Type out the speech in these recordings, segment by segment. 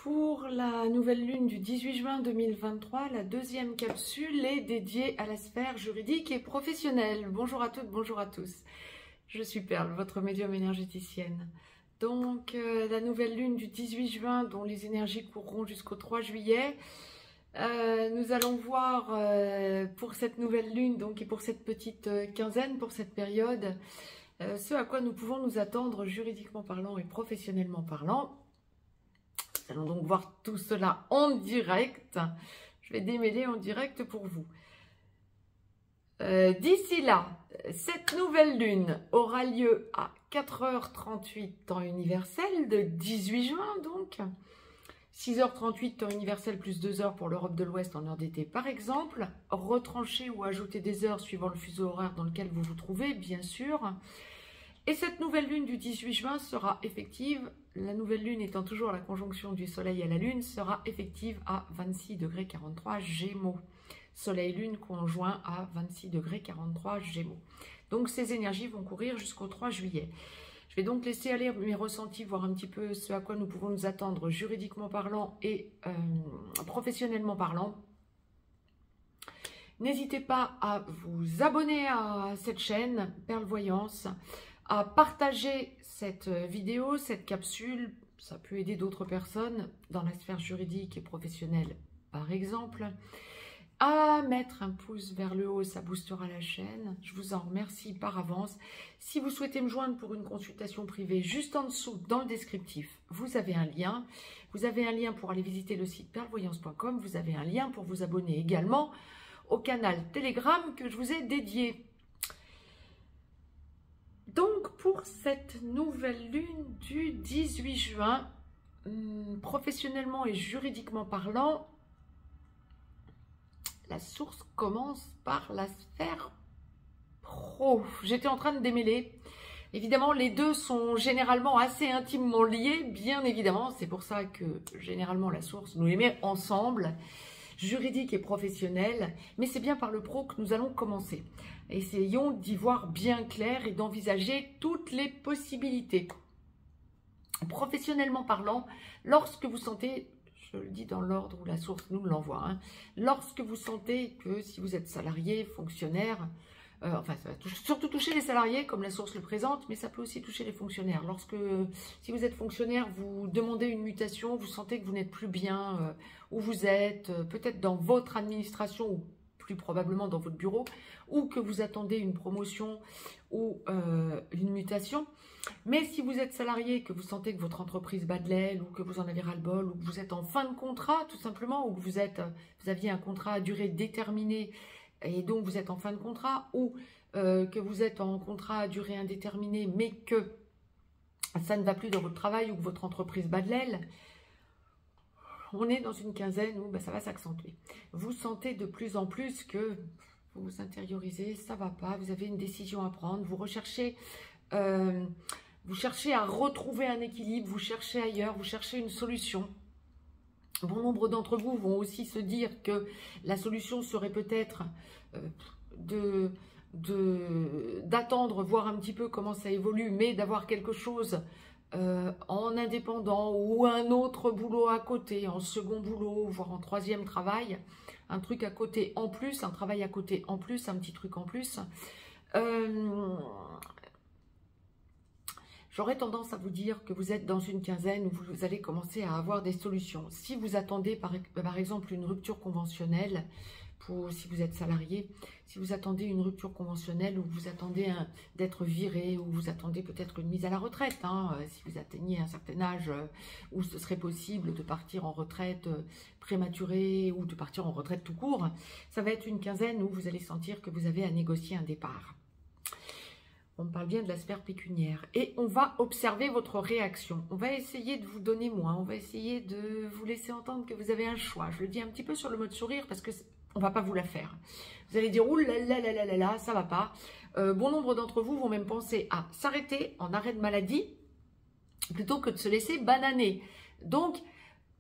Pour la nouvelle lune du 18 juin 2023, la deuxième capsule est dédiée à la sphère juridique et professionnelle. Bonjour à toutes, bonjour à tous. Je suis Perle, votre médium énergéticienne. Donc, la nouvelle lune du 18 juin, dont les énergies courront jusqu'au 3 juillet, nous allons voir pour cette nouvelle lune, donc, et pour cette petite quinzaine, pour cette période, ce à quoi nous pouvons nous attendre juridiquement parlant et professionnellement parlant. Nous allons donc voir tout cela en direct. Je vais démêler en direct pour vous. D'ici là, cette nouvelle lune aura lieu à 4h38 temps universel de 18 juin donc. 6h38 temps universel plus 2 heures pour l'Europe de l'Ouest en heure d'été par exemple. Retrancher ou ajouter des heures suivant le fuseau horaire dans lequel vous vous trouvez, bien sûr. Et cette nouvelle lune du 18 juin sera effective, la nouvelle lune étant toujours la conjonction du soleil à la lune, sera effective à 26°43 Gémeaux. Soleil-lune conjoint à 26°43 Gémeaux. Donc ces énergies vont courir jusqu'au 3 juillet. Je vais donc laisser aller mes ressentis, voir un petit peu ce à quoi nous pouvons nous attendre juridiquement parlant et professionnellement parlant. N'hésitez pas à vous abonner à cette chaîne, Perle Voyance, à partager cette vidéo, cette capsule. Ça peut aider d'autres personnes dans la sphère juridique et professionnelle, par exemple. À mettre un pouce vers le haut, ça boostera la chaîne. Je vous en remercie par avance. Si vous souhaitez me joindre pour une consultation privée, juste en dessous, dans le descriptif, vous avez un lien. Vous avez un lien pour aller visiter le site perlevoyance.com. Vous avez un lien pour vous abonner également au canal Telegram que je vous ai dédié. Donc, pour cette nouvelle lune du 18 juin, professionnellement et juridiquement parlant, la source commence par la sphère pro. J'étais en train de démêler. Évidemment, les deux sont généralement assez intimement liés, bien évidemment. C'est pour ça que généralement la source nous les met ensemble, juridique et professionnel. Mais c'est bien par le pro que nous allons commencer. Essayons d'y voir bien clair et d'envisager toutes les possibilités. Professionnellement parlant, lorsque vous sentez... Je le dis dans l'ordre où la source nous l'envoie. Hein. Lorsque vous sentez que si vous êtes salarié, fonctionnaire, enfin ça va surtout toucher les salariés comme la source le présente, mais ça peut aussi toucher les fonctionnaires. Si vous êtes fonctionnaire, vous demandez une mutation, vous sentez que vous n'êtes plus bien où vous êtes, peut-être dans votre administration ou plus probablement dans votre bureau, ou que vous attendez une promotion ou une mutation. Mais si vous êtes salarié, que vous sentez que votre entreprise bat de l'aile, ou que vous en avez ras-le-bol, ou que vous êtes en fin de contrat, tout simplement, ou que vous aviez un contrat à durée déterminée, et donc vous êtes en fin de contrat, ou que vous êtes en contrat à durée indéterminée, mais que ça ne va plus dans votre travail, ou que votre entreprise bat de l'aile, on est dans une quinzaine où ça va s'accentuer. Vous sentez de plus en plus que vous vous intériorisez, ça ne va pas, vous avez une décision à prendre, vous recherchez... vous cherchez à retrouver un équilibre, vous cherchez ailleurs, vous cherchez une solution. Bon nombre d'entre vous vont aussi se dire que la solution serait peut-être d'attendre, voir un petit peu comment ça évolue, mais d'avoir quelque chose en indépendant ou un autre boulot à côté, en second boulot, voire en troisième travail, un truc à côté en plus, un travail à côté en plus, un petit truc en plus. J'aurais tendance à vous dire que vous êtes dans une quinzaine où vous allez commencer à avoir des solutions. Si vous attendez par exemple une rupture conventionnelle, si vous êtes salarié, si vous attendez une rupture conventionnelle ou vous attendez d'être viré ou vous attendez peut-être une mise à la retraite, si vous atteignez un certain âge où ce serait possible de partir en retraite prématurée ou de partir en retraite tout court, ça va être une quinzaine où vous allez sentir que vous avez à négocier un départ. On parle bien de la sphère pécuniaire. Et on va observer votre réaction. On va essayer de vous donner moins. On va essayer de vous laisser entendre que vous avez un choix. Je le dis un petit peu sur le mode sourire parce que on va pas vous la faire. Vous allez dire, ouh là là là là là là, ça va pas. Bon nombre d'entre vous vont même penser à s'arrêter en arrêt de maladie plutôt que de se laisser bananer. Donc,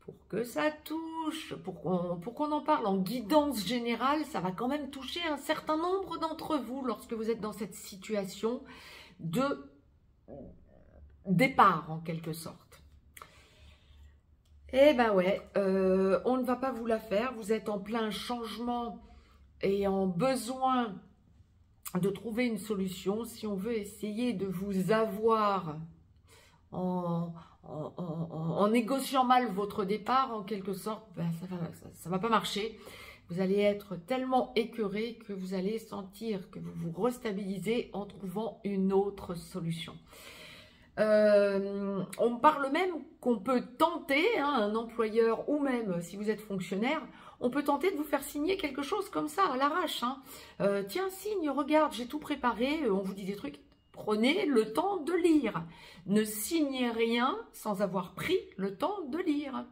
pour que ça touche, pour qu'on en parle en guidance générale, ça va quand même toucher un certain nombre d'entre vous lorsque vous êtes dans cette situation de départ en quelque sorte. Eh ben ouais, on ne va pas vous la faire. Vous êtes en plein changement et en besoin de trouver une solution. Si on veut essayer de vous avoir en, en négociant mal votre départ, en quelque sorte, ben ça va pas marcher. Vous allez être tellement écœuré que vous allez sentir que vous vous restabilisez en trouvant une autre solution. On parle même qu'on peut tenter, hein, un employeur ou même si vous êtes fonctionnaire, on peut tenter de vous faire signer quelque chose comme ça à l'arrache. Hein. Tiens, signe, regarde, j'ai tout préparé, on vous dit des trucs. Prenez le temps de lire. Ne signez rien sans avoir pris le temps de lire.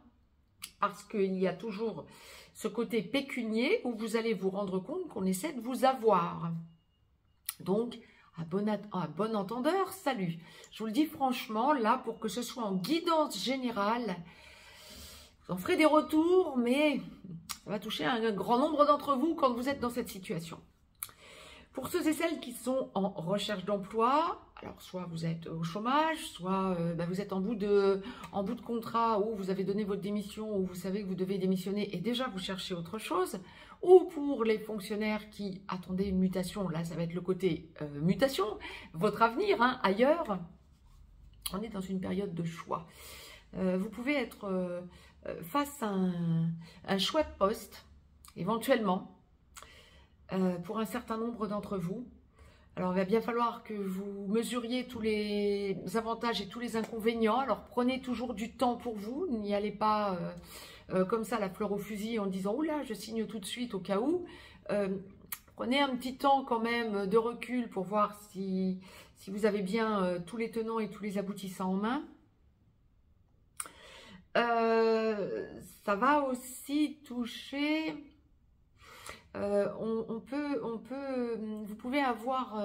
Parce qu'il y a toujours ce côté pécunier où vous allez vous rendre compte qu'on essaie de vous avoir. Donc, à bon entendeur, salut. Je vous le dis franchement, là, pour que ce soit en guidance générale, vous en ferez des retours, mais ça va toucher un grand nombre d'entre vous quand vous êtes dans cette situation. Pour ceux et celles qui sont en recherche d'emploi, alors soit vous êtes au chômage, soit vous êtes en bout de contrat où vous avez donné votre démission, où vous savez que vous devez démissionner et déjà vous cherchez autre chose, ou pour les fonctionnaires qui attendaient une mutation, là ça va être le côté mutation, votre avenir ailleurs, on est dans une période de choix. Vous pouvez être face à un choix de poste, éventuellement, pour un certain nombre d'entre vous. Alors, il va bien falloir que vous mesuriez tous les avantages et tous les inconvénients. Alors, prenez toujours du temps pour vous. N'y allez pas comme ça, la fleur au fusil, en disant « Oula, je signe tout de suite au cas où ». Prenez un petit temps quand même de recul pour voir si vous avez bien tous les tenants et tous les aboutissants en main. Ça va aussi toucher... vous pouvez avoir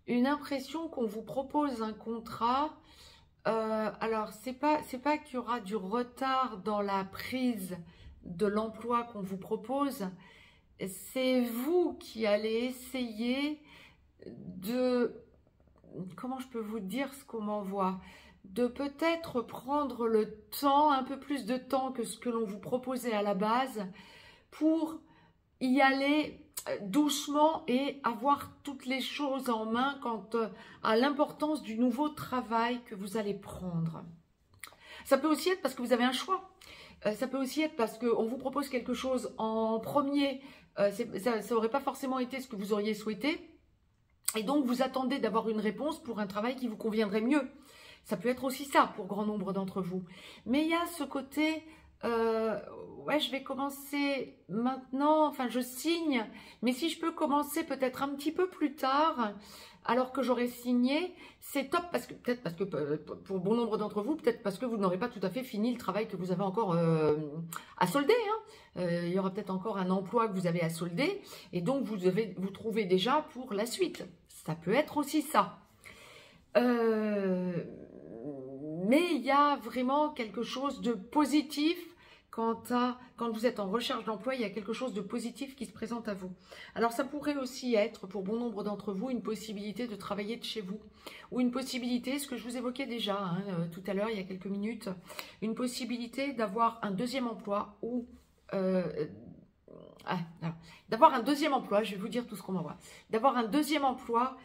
une impression qu'on vous propose un contrat. Alors, c'est pas qu'il y aura du retard dans la prise de l'emploi qu'on vous propose. C'est vous qui allez essayer de... Comment je peux vous dire ce qu'on m'envoie ? De peut-être prendre le temps, un peu plus de temps que ce que l'on vous proposait à la base, pour y aller doucement et avoir toutes les choses en main quant à l'importance du nouveau travail que vous allez prendre. Ça peut aussi être parce que vous avez un choix. Ça peut aussi être parce qu'on vous propose quelque chose en premier. Ça n'aurait pas forcément été ce que vous auriez souhaité. Et donc, vous attendez d'avoir une réponse pour un travail qui vous conviendrait mieux. Ça peut être aussi ça pour grand nombre d'entre vous. Mais il y a ce côté... ouais, je vais commencer maintenant, enfin je signe, mais si je peux commencer peut-être un petit peu plus tard, alors que j'aurai signé, c'est top, peut-être parce que pour bon nombre d'entre vous, peut-être parce que vous n'aurez pas tout à fait fini le travail que vous avez encore à solder. Il y aura peut-être encore un emploi que vous avez à solder, et donc vous devez vous trouver déjà pour la suite. Ça peut être aussi ça. Mais il y a vraiment quelque chose de positif quand vous êtes en recherche d'emploi, il y a quelque chose de positif qui se présente à vous. Alors ça pourrait aussi être, pour bon nombre d'entre vous, une possibilité de travailler de chez vous. Ou une possibilité, ce que je vous évoquais déjà tout à l'heure, il y a quelques minutes, une possibilité d'avoir un deuxième emploi ou... d'avoir un deuxième emploi, je vais vous dire tout ce qu'on m'envoie. D'avoir un deuxième emploi...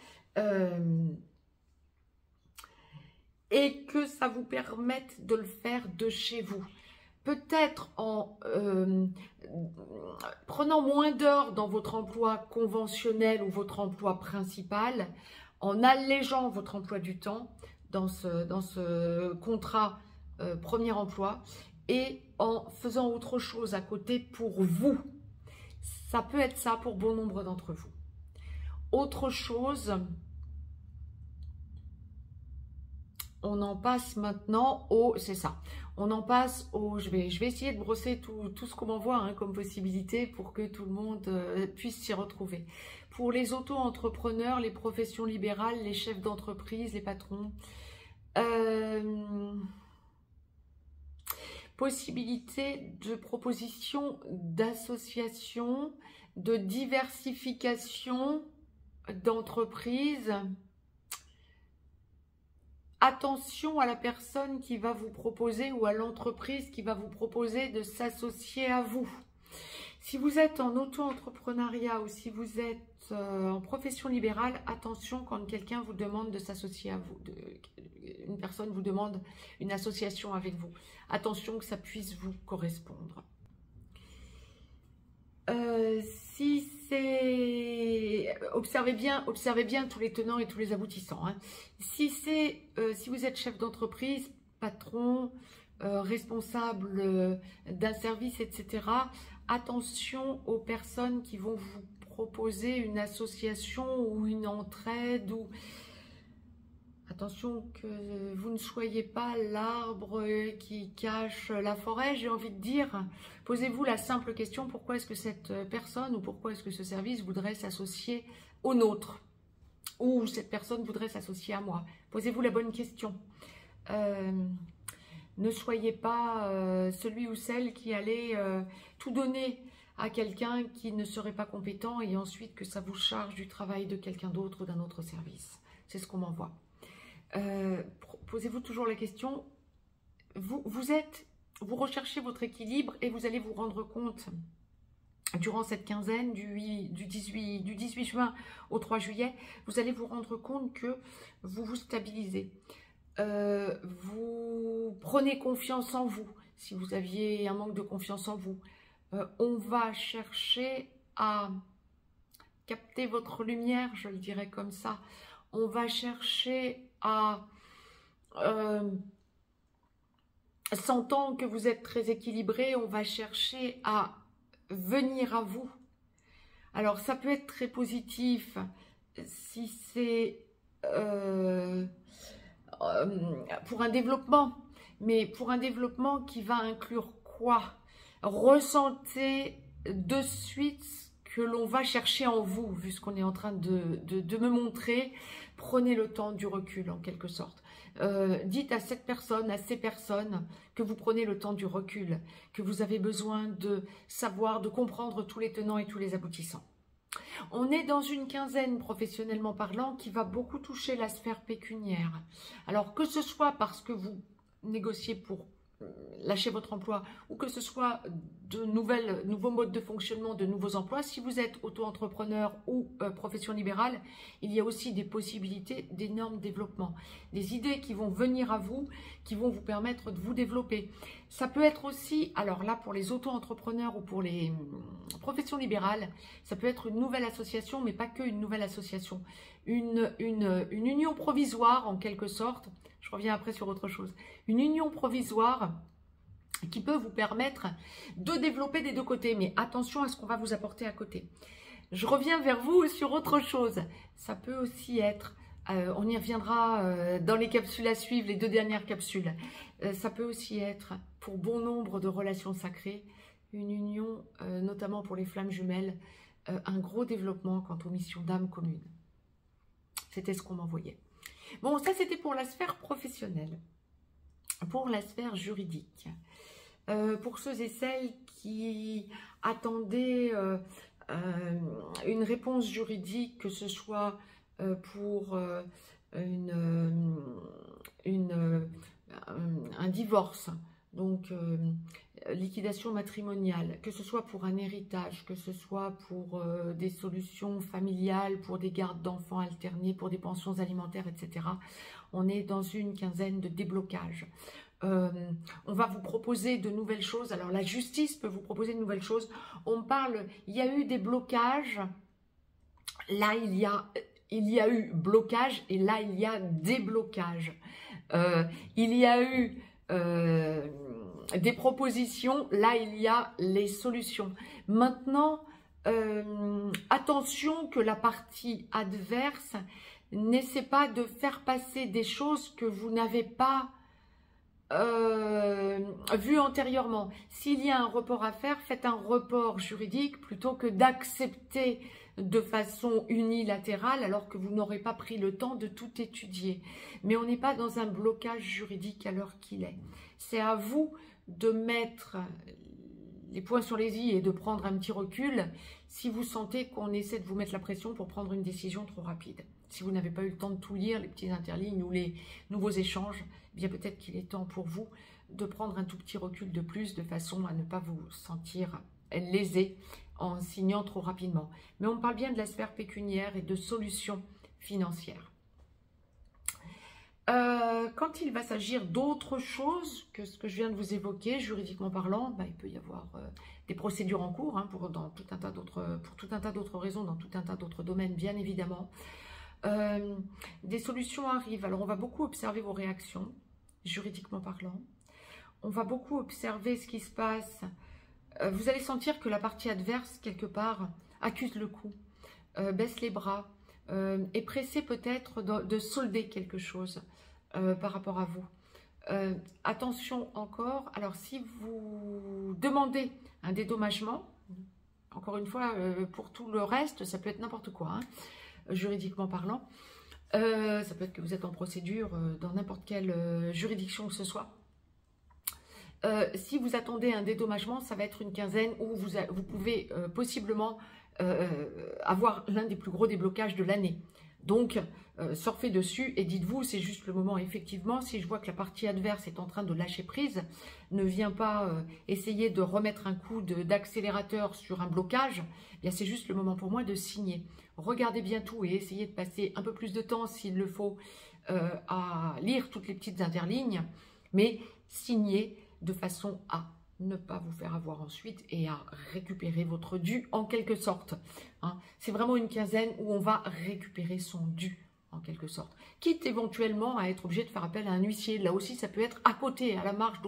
et que ça vous permette de le faire de chez vous. Peut-être en prenant moins d'heures dans votre emploi conventionnel ou votre emploi principal, en allégeant votre emploi du temps dans ce contrat premier emploi et en faisant autre chose à côté pour vous. Ça peut être ça pour bon nombre d'entre vous. Autre chose... On en passe maintenant au... C'est ça. On en passe au... Je vais essayer de brosser tout ce qu'on m'envoie comme possibilité pour que tout le monde puisse s'y retrouver. Pour les auto-entrepreneurs, les professions libérales, les chefs d'entreprise, les patrons. Possibilité de proposition d'association, de diversification d'entreprises. attention à la personne qui va vous proposer ou à l'entreprise qui va vous proposer de s'associer à vous. Si vous êtes en auto-entrepreneuriat ou si vous êtes en profession libérale, attention quand quelqu'un vous demande de s'associer à vous, une personne vous demande une association avec vous. Attention que ça puisse vous correspondre. Si c'est... Observez bien tous les tenants et tous les aboutissants. Hein. Si vous êtes chef d'entreprise, patron, responsable d'un service, etc., attention aux personnes qui vont vous proposer une association ou une entraide. Attention que vous ne soyez pas l'arbre qui cache la forêt, j'ai envie de dire. Posez-vous la simple question, pourquoi est-ce que cette personne ou pourquoi est-ce que ce service voudrait s'associer au nôtre? Ou cette personne voudrait s'associer à moi? Posez-vous la bonne question. Ne soyez pas celui ou celle qui allait tout donner à quelqu'un qui ne serait pas compétent et ensuite que ça vous charge du travail de quelqu'un d'autre ou d'un autre service. C'est ce qu'on m'envoie. Posez-vous toujours la question, vous recherchez votre équilibre et vous allez vous rendre compte durant cette quinzaine du 18 juin au 3 juillet, vous allez vous rendre compte que vous vous stabilisez. Vous prenez confiance en vous. Si vous aviez un manque de confiance en vous, on va chercher à capter votre lumière, je le dirais comme ça. On va chercher à, sentant que vous êtes très équilibré, on va chercher à venir à vous. Alors ça peut être très positif si c'est pour un développement, mais pour un développement qui va inclure quoi? Ressentez de suite que l'on va chercher en vous, vu ce qu'on est en train de me montrer. Prenez le temps du recul en quelque sorte. Dites à cette personne, à ces personnes, que vous prenez le temps du recul, que vous avez besoin de savoir, de comprendre tous les tenants et tous les aboutissants. On est dans une quinzaine, professionnellement parlant, qui va beaucoup toucher la sphère pécuniaire. Alors que ce soit parce que vous négociez pour lâcher votre emploi ou que ce soit de nouveaux modes de fonctionnement, de nouveaux emplois, si vous êtes auto-entrepreneur ou profession libérale, il y a aussi des possibilités d'énormes développements, des idées qui vont venir à vous, qui vont vous permettre de vous développer. Ça peut être aussi, alors là pour les auto-entrepreneurs ou pour les professions libérales, ça peut être une nouvelle association, mais pas que une nouvelle association, une union provisoire en quelque sorte. Je reviens après sur autre chose. Une union provisoire qui peut vous permettre de développer des deux côtés. Mais attention à ce qu'on va vous apporter à côté. Je reviens vers vous sur autre chose. Ça peut aussi être, on y reviendra dans les capsules à suivre, les 2 dernières capsules. Ça peut aussi être, pour bon nombre de relations sacrées, une union, notamment pour les flammes jumelles, un gros développement quant aux missions d'âme commune. C'était ce qu'on m'envoyait. Bon, ça c'était pour la sphère professionnelle. Pour la sphère juridique, pour ceux et celles qui attendaient une réponse juridique, que ce soit pour un divorce, donc liquidation matrimoniale, que ce soit pour un héritage, que ce soit pour des solutions familiales, pour des gardes d'enfants alternés, pour des pensions alimentaires, etc. On est dans une quinzaine de déblocages. On va vous proposer de nouvelles choses. Alors la justice peut vous proposer de nouvelles choses. On parle, il y a eu des blocages. Là, il y a eu blocage et là, il y a déblocage. Il y a eu des propositions, là il y a les solutions. Maintenant, attention que la partie adverse n'essaie pas de faire passer des choses que vous n'avez pas vues antérieurement. S'il y a un report à faire, faites un report juridique plutôt que d'accepter de façon unilatérale alors que vous n'aurez pas pris le temps de tout étudier. Mais on n'est pas dans un blocage juridique à l'heure qu'il est. C'est à vous de mettre les points sur les i et de prendre un petit recul si vous sentez qu'on essaie de vous mettre la pression pour prendre une décision trop rapide. Si vous n'avez pas eu le temps de tout lire, les petites interlignes ou les nouveaux échanges, eh bien peut-être qu'il est temps pour vous de prendre un tout petit recul de plus, de façon à ne pas vous sentir lésé en signant trop rapidement. Mais on parle bien de la sphère pécuniaire et de solutions financières. Quand il va s'agir d'autre chose que ce que je viens de vous évoquer, juridiquement parlant, il peut y avoir des procédures en cours pour tout un tas d'autres raisons, dans tout un tas d'autres domaines, bien évidemment. Des solutions arrivent. Alors, on va beaucoup observer vos réactions, juridiquement parlant. On va beaucoup observer ce qui se passe. Vous allez sentir que la partie adverse, quelque part, accuse le coup, baisse les bras, est pressée peut-être de solder quelque chose par rapport à vous. Attention encore, alors si vous demandez un dédommagement, encore une fois, pour tout le reste, ça peut être n'importe quoi, juridiquement parlant. Ça peut être que vous êtes en procédure dans n'importe quelle juridiction que ce soit. Si vous attendez un dédommagement, ça va être une quinzaine où vous pouvez possiblement avoir l'un des plus gros déblocages de l'année. Donc, surfez dessus et dites-vous, c'est juste le moment. Effectivement, si je vois que la partie adverse est en train de lâcher prise, ne vient pas essayer de remettre un coup d'accélérateur sur un blocage, eh bien c'est juste le moment pour moi de signer. Regardez bien tout et essayez de passer un peu plus de temps, s'il le faut, à lire toutes les petites interlignes, mais signez de façon à ne pas vous faire avoir ensuite et à récupérer votre dû en quelque sorte. C'est vraiment une quinzaine où on va récupérer son dû en quelque sorte. Quitte éventuellement à être obligé de faire appel à un huissier. Là aussi, ça peut être à côté, à la marge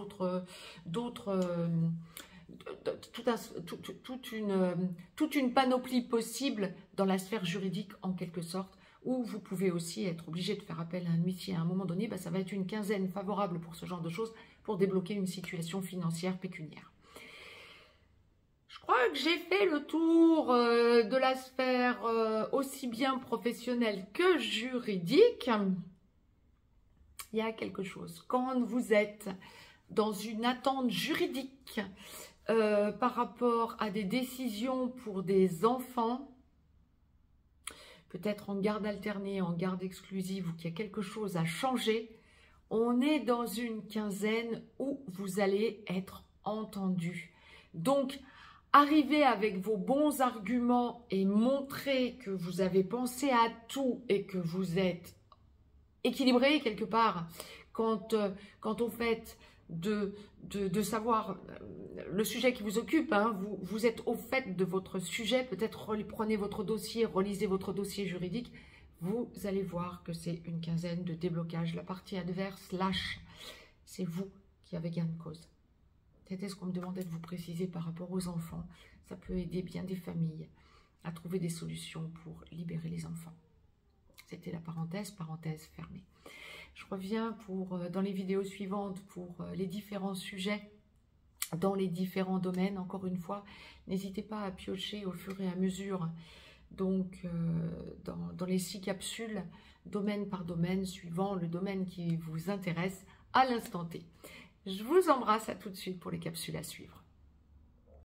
toute une panoplie possible dans la sphère juridique en quelque sorte, où vous pouvez aussi être obligé de faire appel à un huissier à un moment donné. Ça va être une quinzaine favorable pour ce genre de choses, pour débloquer une situation financière pécuniaire. Je crois que j'ai fait le tour de la sphère aussi bien professionnelle que juridique. Il y a quelque chose. Quand vous êtes dans une attente juridique par rapport à des décisions pour des enfants, peut-être en garde alternée, en garde exclusive, ou qu'il y a quelque chose à changer, on est dans une quinzaine où vous allez être entendu. Donc, arrivez avec vos bons arguments et montrez que vous avez pensé à tout et que vous êtes équilibré quelque part quant au fait de savoir le sujet qui vous occupe. Vous êtes au fait de votre sujet, peut-être prenez votre dossier, relisez votre dossier juridique. Vous allez voir que c'est une quinzaine de déblocage. La partie adverse lâche. C'est vous qui avez gain de cause. C'était ce qu'on me demandait de vous préciser par rapport aux enfants. Ça peut aider bien des familles à trouver des solutions pour libérer les enfants. C'était la parenthèse fermée. Je reviens dans les vidéos suivantes pour les différents sujets dans les différents domaines. Encore une fois, n'hésitez pas à piocher au fur et à mesure. Donc, dans les 6 capsules, domaine par domaine, suivant le domaine qui vous intéresse à l'instant T. Je vous embrasse, à tout de suite pour les capsules à suivre.